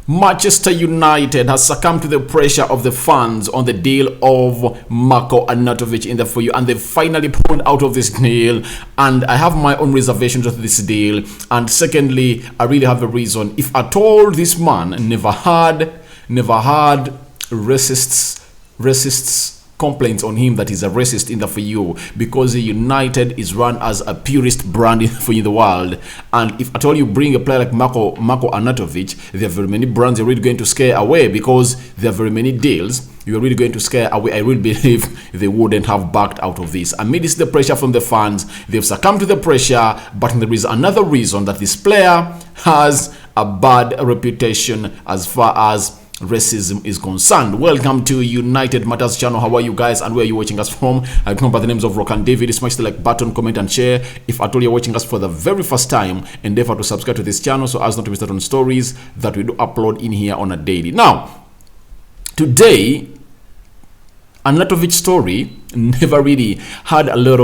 Manchester United has succumbed to the pressure of the fans on the deal of Marko Arnautovic in the for you, and they finally pulled out of this deal. And I have my own reservations with this deal. And secondly, I really have a reason. If at all this man never had racists complaints on him that he's a racist in the for you, because United is run as a purist brand for the world. And if at all you bring a player like Marko Arnautovic, there are very many brands you're really going to scare away, because there are very many deals you're really going to scare away. I really believe they wouldn't have backed out of this. Amidst the pressure from the fans, they've succumbed to the pressure. But there is another reason that this player has a bad reputation as far as racism is concerned. Welcome to United Matters channel. How are you guys, and where are you watching us from? I come by the names of Rock and David. Smash the like button, comment and share. If at all you're watching us for the very first time, endeavor to subscribe to this channel so as not to miss out on stories that we do upload in here on a daily. Now, today, Arnautovic story never really had a lot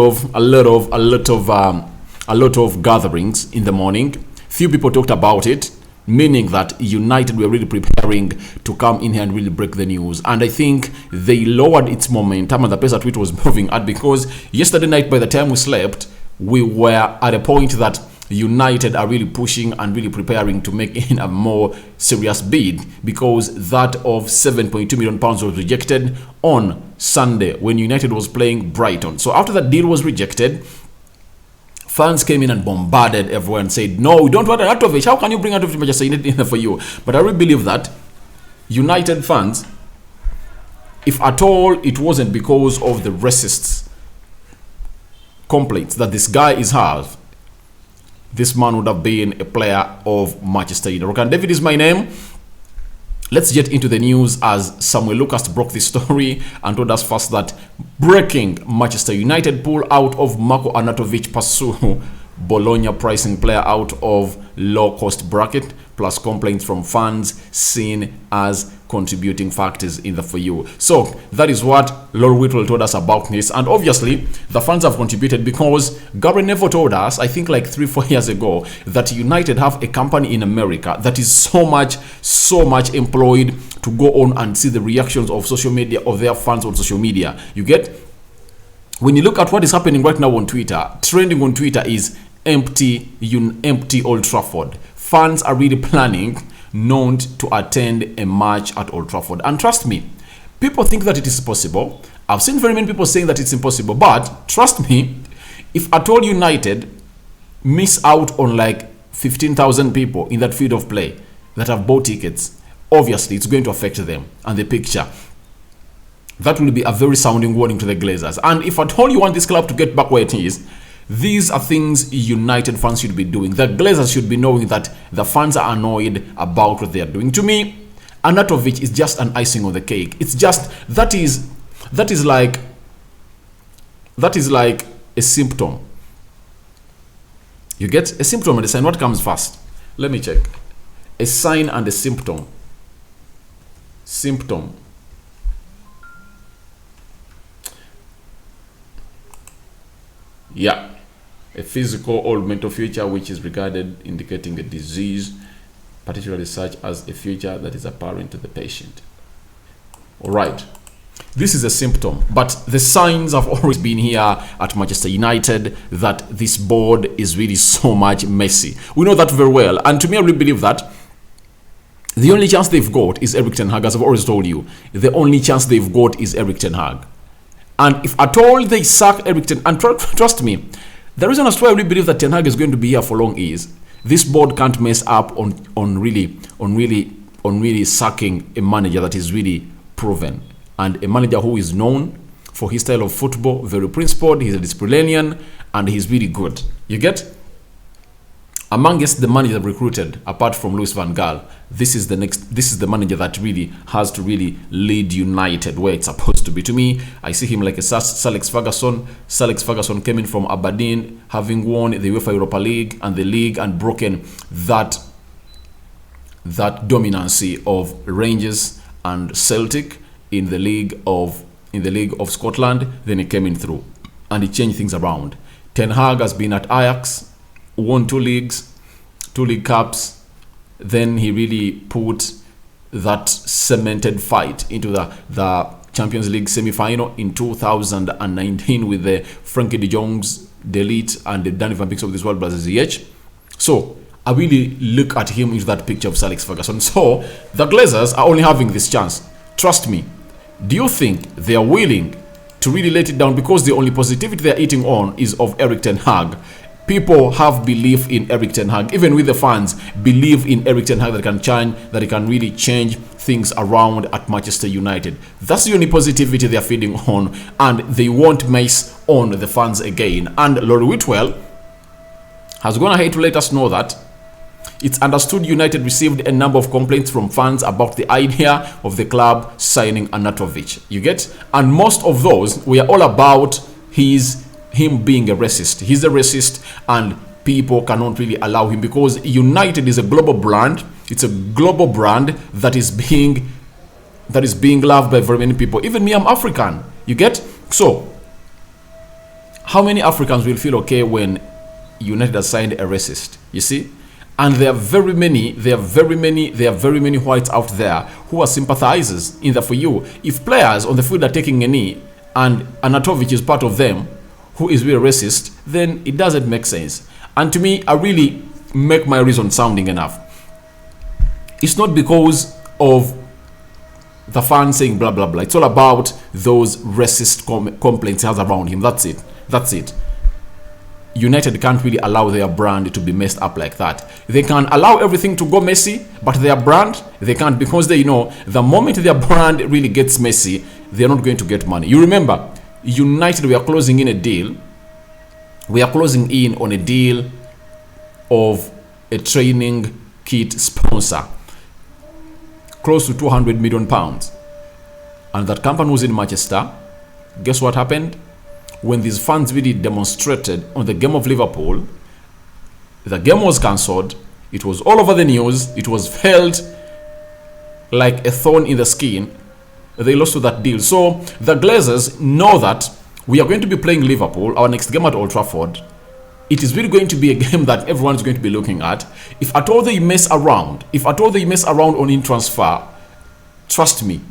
of gatherings in the morning. Few people talked about it, meaning that United were really preparing to come in here and really break the news. And I think they lowered its momentum and the pace at which it was moving at, because yesterday night, by the time we slept, we were at a point that United are really pushing and really preparing to make in a more serious bid, because that of £7.2 million was rejected on Sunday when United was playing Brighton. So after that deal was rejected, fans came in and bombarded everyone and said, no, we don't want Arnautovic. How can you bring Arnautovic to Manchester United for you? But I really believe that United fans, if at all it wasn't because of the racist complaints that this guy is have, this man would have been a player of Manchester United. Rokan David is my name. Let's get into the news, as Samuel Lucas broke this story and told us first that breaking: Manchester United pull out of Marko Arnautovic, pursue Bologna pricing player out of low-cost bracket, plus complaints from fans seen as contributing factors in the for you. So that is what Lord Whitwell told us about this, and obviously the fans have contributed, because Gary Neville told us, I think like 3-4 years ago, that United have a company in America that is so much employed to go on and see the reactions of social media, of their fans on social media. You get, when you look at what is happening right now on Twitter, trending on Twitter is empty Old Trafford. Fans are really planning not to attend a match at Old Trafford. And trust me, people think that it is possible. I've seen very many people saying that it's impossible. But trust me, if at all United miss out on like 15,000 people in that field of play that have bought tickets, obviously it's going to affect them and the picture. That will be a very sounding warning to the Glazers. And if at all you want this club to get back where it is, these are things United fans should be doing. The Glazers should be knowing that the fans are annoyed about what they are doing. To me, Arnautovic is just an icing on the cake. It's just that is like a symptom. You get a symptom and a sign. What comes first? Let me check. A sign and a symptom. Symptom. Yeah. A physical or mental feature which is regarded indicating a disease, particularly such as a feature that is apparent to the patient. All right. This is a symptom, but the signs have always been here at Manchester United that this board is really so much messy. We know that very well. And to me, I really believe that the only chance they've got is Erik ten Hag, as I've always told you. The only chance they've got is Erik ten Hag. And if at all they sack Erik ten Hag, and trust me, the reason as to why I really believe that Ten Hag is going to be here for long is this board can't mess up on really sacking a manager that is really proven, and a manager who is known for his style of football, very principled. He's a disciplinarian and he's really good. You get? Amongst the managers recruited, apart from Louis van Gaal, this is the manager that really has to really lead United where it's supposed to be. To me, I see him like a Sir Alex Ferguson. Sir Alex Ferguson came in from Aberdeen, having won the UEFA Europa League and the league, and broken that dominancy of Rangers and Celtic in the league of Scotland. Then he came in through and he changed things around. Ten Hag has been at Ajax, won 2 league cups. Then he really put that cemented fight into the Champions League semi-final in 2019 with the Frankie de Jongs, De Ligt, and the Danny Van Beeks of this world, Glazers. So I really look at him into that picture of Sir Alex Ferguson. So the Glazers are only having this chance. Trust me. Do you think they are willing to really let it down? Because the only positivity they're eating on is of Erik ten Hag. People have belief in Erik ten Hag. Even with the fans, believe in Erik ten Hag that he can really change things around at Manchester United. That's the only positivity they're feeding on, and they won't mess on the fans again. And Lord Whitwell has gone ahead to let us know that it's understood United received a number of complaints from fans about the idea of the club signing Arnautovic. You get? And most of those were all about him being a racist. He's a racist, and people cannot really allow him, because United is a global brand. It's a global brand that is being loved by very many people. Even me, I'm African. You get? So how many Africans will feel okay when United has signed a racist? You see? And there are very many whites out there who are sympathizers in the for you. If players on the field are taking a knee and Arnautovic is part of them, who is really racist, then it doesn't make sense. And to me, I really make my reason sounding enough. It's not because of the fans saying blah blah blah. It's all about those racist complaints he has around him. That's it. United can't really allow their brand to be messed up like that. They can allow everything to go messy, but their brand, they can't, because they know the moment their brand really gets messy, they're not going to get money. You remember, United, we are closing in on a deal of a training kit sponsor, close to £200 million. And that company was in Manchester. Guess what happened? When these fans really demonstrated on the game of Liverpool, the game was cancelled. It was all over the news. It was felt like a thorn in the skin. They lost to that deal. So the Glazers know that we are going to be playing Liverpool, our next game at Old Trafford. It is really going to be a game that everyone is going to be looking at. If at all they mess around on in transfer, trust me,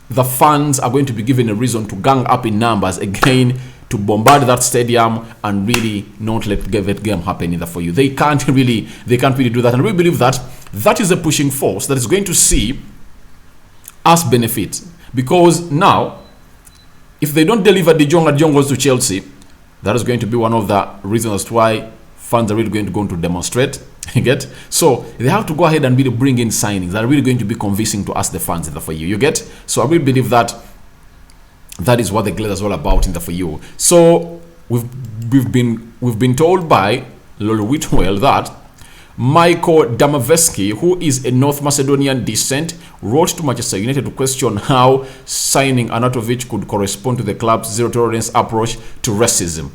the fans are going to be given a reason to gang up in numbers again, to bombard that stadium and really not let that game happen either for you. They can't really do that. And we believe that that is a pushing force that is going to see us benefit. Because now, if they don't deliver De Jong and De Jong goes to Chelsea, that is going to be one of the reasons why fans are really going to go to demonstrate. You get? So they have to go ahead and really bring in signings that are really going to be convincing to us, the fans, either for you. You get? So I really believe that that is what the Glazers are all about in the for you. So we've been told by Lolo Whitwell that Michael Damaveski, who is a North Macedonian descent, wrote to Manchester United to question how signing Arnautovic could correspond to the club's zero tolerance approach to racism.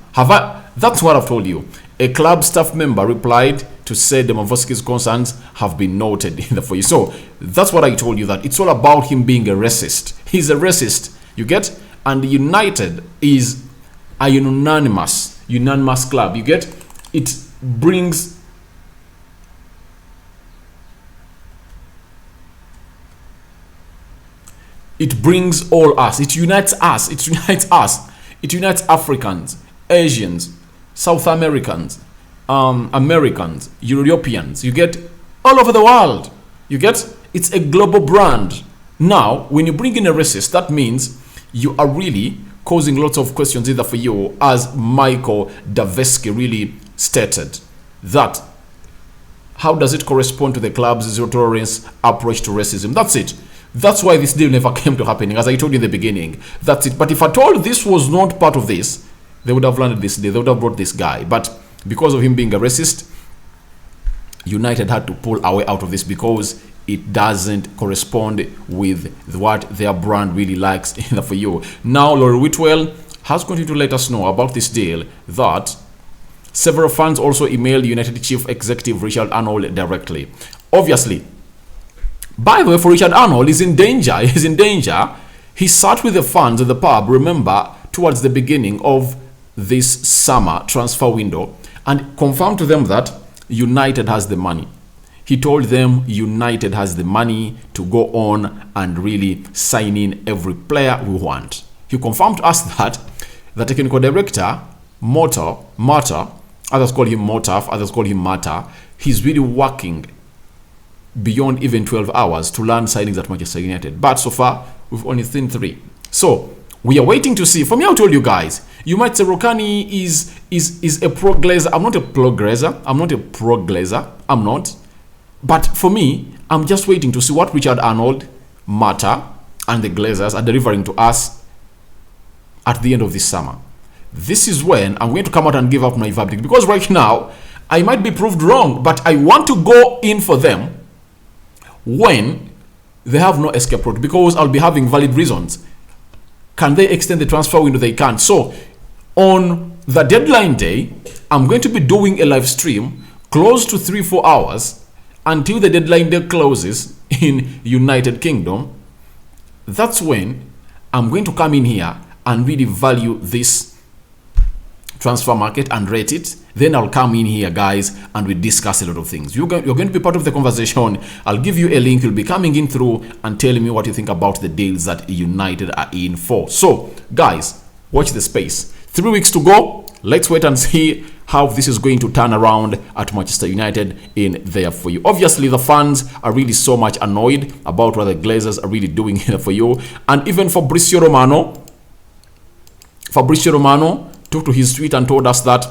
That's what I've told you. A club staff member replied to say Damaveski's concerns have been noted in the for you. So that's what I told you, that it's all about him being a racist. He's a racist. You get? And United is a unanimous club. You get? It brings all us. It unites us. It unites Africans, Asians, South Americans, Americans, Europeans. You get? All over the world. You get? It's a global brand. Now, when you bring in a racist, that means you are really causing lots of questions either for you, as Michael Damaveski really stated. That how does it correspond to the club's zero tolerance approach to racism? That's it. That's why this deal never came to happening, as I told you in the beginning. That's it. But if at all this was not part of this, they would have landed this deal. They would have brought this guy. But because of him being a racist, United had to pull our way out of this, because it doesn't correspond with what their brand really likes for you. Now, Lord Whitwell has continued to let us know about this deal that several fans also emailed United Chief Executive Richard Arnold directly. Obviously, by the way, for Richard Arnold, he's in danger. He sat with the fans at the pub, remember, towards the beginning of this summer transfer window, and confirmed to them that United has the money. He told them United has the money to go on and really sign in every player we want. He confirmed to us that the technical director, Mata, others call him Motaf, others call him Mata, he's really working beyond even 12 hours to land signings at Manchester United. But so far, we've only seen 3. So, we are waiting to see. For me, I told you guys, you might say Rokani is a pro Glazer. I'm not a pro Glazer. I'm not. But for me, I'm just waiting to see what Richard Arnold, Mata, and the Glazers are delivering to us at the end of this summer. This is when I'm going to come out and give up my verdict, because right now I might be proved wrong, but I want to go in for them when they have no escape route, because I'll be having valid reasons. Can they extend the transfer window? They can. So on the deadline day, I'm going to be doing a live stream close to 3-4 hours until the deadline day closes in United Kingdom. That's when I'm going to come in here and really value this transfer market and rate it. Then I'll come in here, guys, and we discuss a lot of things. You're going to be part of the conversation. I'll give you a link. You'll be coming in through and telling me what you think about the deals that United are in for. So, guys, watch the space. 3 weeks to go. Let's wait and see how this is going to turn around at Manchester United in there for you. Obviously, the fans are really so much annoyed about what the Glazers are really doing here for you. And even Fabrizio Romano took to his tweet and told us that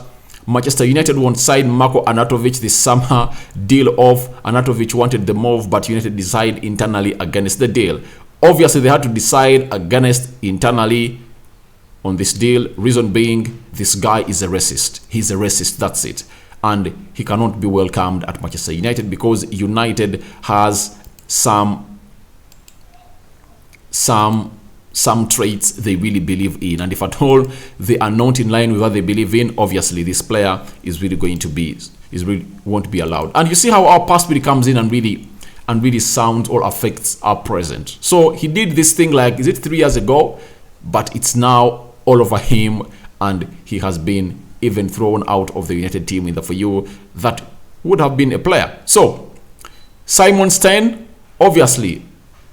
Manchester United won't sign Marko Arnautovic this summer. Deal of Arnautovic wanted the move, but United decided internally against the deal. Obviously, they had to decide against internally on this deal. Reason being, this guy is a racist. He's a racist, that's it. And he cannot be welcomed at Manchester United because United has some traits they really believe in, and if at all they are not in line with what they believe in, obviously this player is really going to be won't be allowed. And you see how our past really comes in and really sounds or affects our present. So he did this thing like, is it 3 years ago? But it's now all over him, and he has been even thrown out of the United team in the for you that would have been a player. So Simon Stein, obviously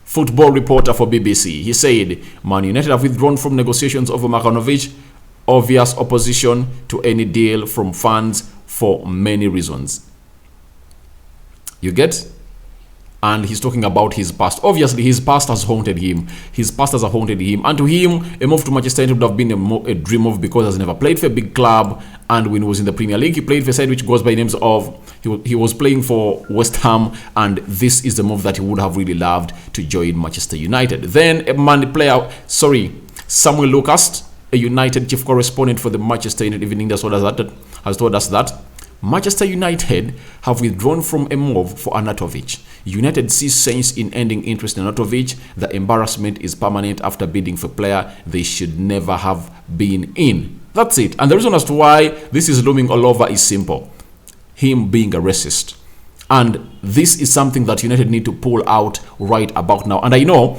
football reporter for BBC, he said Man United have withdrawn from negotiations over Marjanovic. Obvious opposition to any deal from fans for many reasons. You get? And he's talking about his past. Obviously, his past has haunted him. His past has haunted him. And to him, a move to Manchester United would have been a dream move because he has never played for a big club. And when he was in the Premier League, he played for a side which goes by names of... He was playing for West Ham. And this is the move that he would have really loved to join Manchester United. Then, Samuel Lucas, a United chief correspondent for the Manchester United Evening, has told us that Manchester United have withdrawn from a move for Arnautovic. United sees sense in ending interest in Arnautovic. The embarrassment is permanent after bidding for a player they should never have been in. That's it. And the reason as to why this is looming all over is simple. Him being a racist. And this is something that United need to pull out right about now. And I know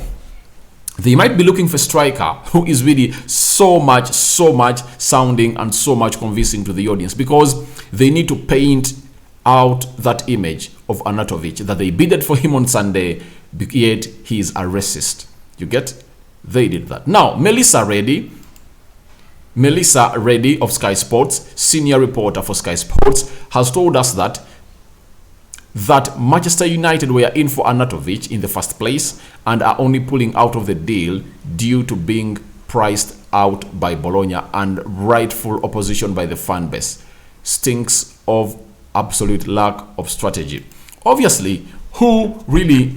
they might be looking for a striker who is really so much sounding and so much convincing to the audience, because they need to paint out that image of Arnautovic that they bidded for him on Sunday, yet he is a racist. You get? They did that. Now, Melissa Reddy of Sky Sports, senior reporter for Sky Sports, has told us that Manchester United were in for Arnautovic in the first place and are only pulling out of the deal due to being priced out by Bologna and rightful opposition by the fan base. Stinks of absolute lack of strategy. Obviously, the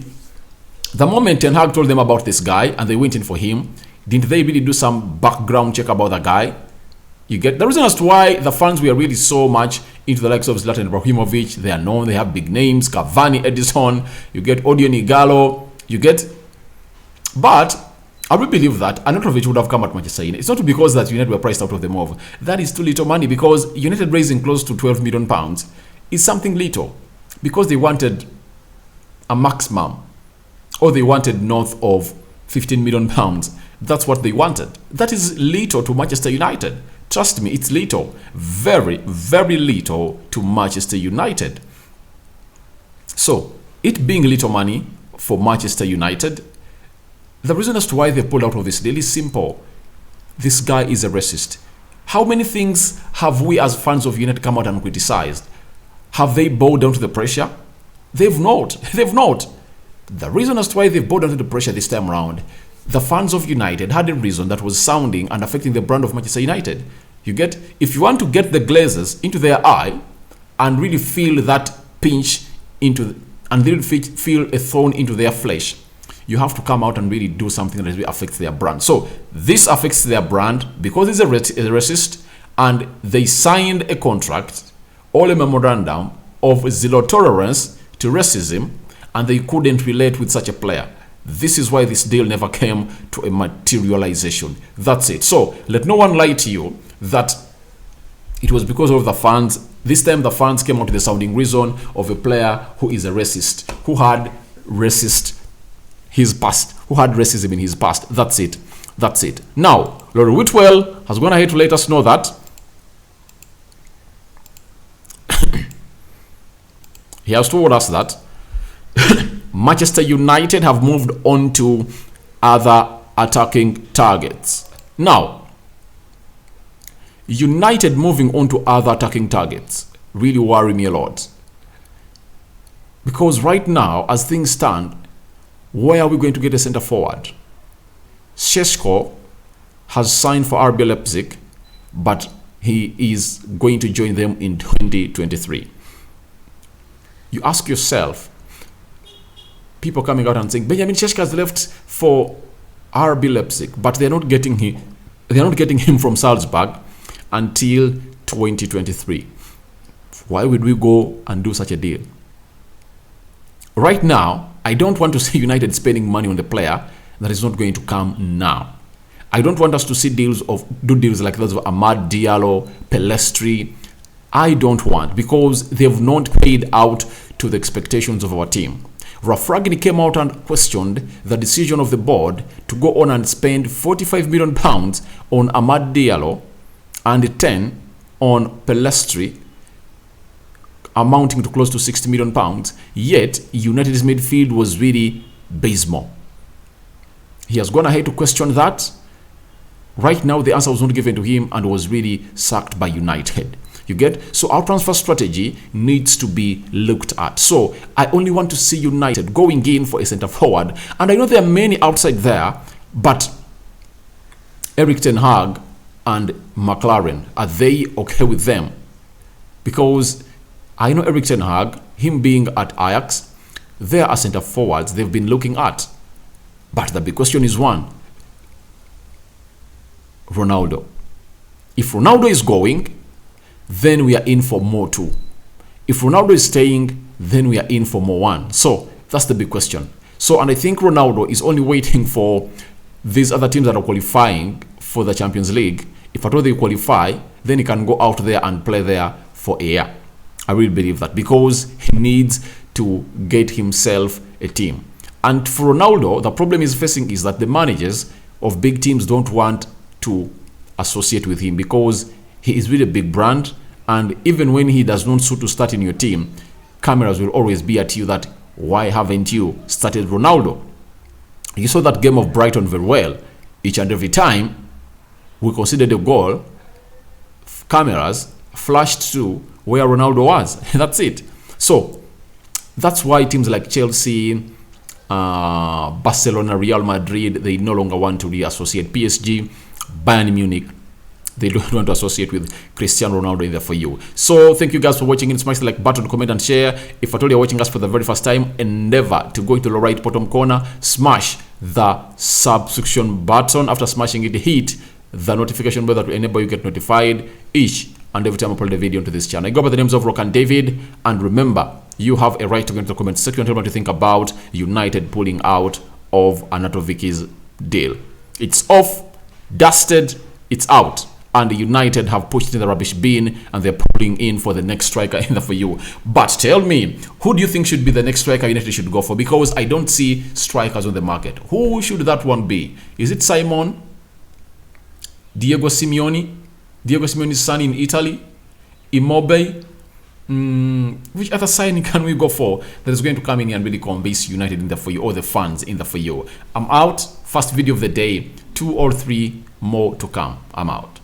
moment Ten Hag told them about this guy and they went in for him, didn't they really do some background check about the guy? You get the reason as to why the fans were really so much into the likes of Zlatan Ibrahimovic. They are known, they have big names, Cavani, Edison, you get Odion Igalo, you get. But I will believe that Arnautovic would have come at Manchester United. It's not because that United were priced out of the move. That is too little money, because United raising close to £12 million is something little, because they wanted a maximum, or they wanted north of £15 million. That's what they wanted. That is little to Manchester United. Trust me, it's little. Very, very little to Manchester United. So, it being little money for Manchester United, the reason as to why they pulled out of this deal is simple. This guy is a racist. How many things have we as fans of United come out and criticized? Have they bowed down to the pressure? They've not. They've not. The reason as to why they've bowed down to the pressure this time around, the fans of United had a reason that was sounding and affecting the brand of Manchester United. You get? If you want to get the Glazers into their eye and really feel that pinch into, and really feel a thorn into their flesh, you have to come out and really do something that really affects their brand. So this affects their brand because he's a racist, and they signed a contract or a memorandum of zero tolerance to racism, and they couldn't relate with such a player. This is why this deal never came to a materialization. That's it. So let no one lie to you that it was because of the fans. This time the fans came out to the sounding reason of a player who is a racist, who had racism in his past. That's it. That's it. Now, Laurie Whitwell has gone ahead to let us know that he has told us that Manchester United have moved on to other attacking targets. Now, United moving on to other attacking targets really worry me a lot. Because right now, as things stand, where are we going to get a centre forward? Šeško has signed for RB Leipzig, but he is going to join them in 2023. You ask yourself, people coming out and saying Benjamin Šeško has left for RB Leipzig, but they're not getting him from Salzburg until 2023. Why would we go and do such a deal? Right now, I don't want to see United spending money on the player that is not going to come now. I don't want us to see deals like those of Amad Diallo, Pelestri. I don't want, because they've not paid out to the expectations of our team. Rafragni came out and questioned the decision of the board to go on and spend £45 million on Amad Diallo and 10 on Pelestri, amounting to close to £60 million. Yet, United's midfield was really abysmal. He has gone ahead to question that. Right now, the answer was not given to him and was really sacked by United. You get? So our transfer strategy needs to be looked at. So I only want to see United going in for a centre forward. And I know there are many outside there, but Erik ten Hag and McLaren, are they okay with them? Because I know Erik ten Hag, him being at Ajax, there are centre forwards they've been looking at. But the big question is one: Ronaldo. If Ronaldo is going, then we are in for more two. If Ronaldo is staying, then we are in for more one. So that's the big question. So, and I think Ronaldo is only waiting for these other teams that are qualifying for the Champions League. If at all they qualify, then he can go out there and play there for a year. I really believe that, because he needs to get himself a team. And for Ronaldo, the problem he's facing is that the managers of big teams don't want to associate with him, because he is really a big brand, and even when he does not suit to start in your team, cameras will always be at you that, why haven't you started Ronaldo? You saw that game of Brighton very well. Each and every time we considered a goal, cameras flashed to where Ronaldo was. That's it. So that's why teams like Chelsea, Barcelona, Real Madrid, they no longer want to associate. PSG, Bayern Munich, they don't want to associate with Cristiano Ronaldo in there for you. So thank you guys for watching. Smash the like button, comment and share. If at all you're watching us for the very first time, endeavor to go into the right bottom corner, smash the subscription button. After smashing it, hit the notification bell that will enable you get notified each and every time I upload a video onto this channel. I go by the names of Rock and David, and remember, you have a right to go into the comment section and tell me what you think about United pulling out of Arnautovic's deal. It's off, dusted, it's out. And United have pushed it in the rubbish bin, and they're pulling in for the next striker in there for you. But tell me, who do you think should be the next striker United should go for? Because I don't see strikers on the market. Who should that one be? Is it Simon? Diego Simeone? Diego Simeone's son in Italy? Immobile? Which other signing can we go for that is going to come in and really convince United in the for you, or the fans in the for you? I'm out. First video of the day. 2 or 3 more to come. I'm out.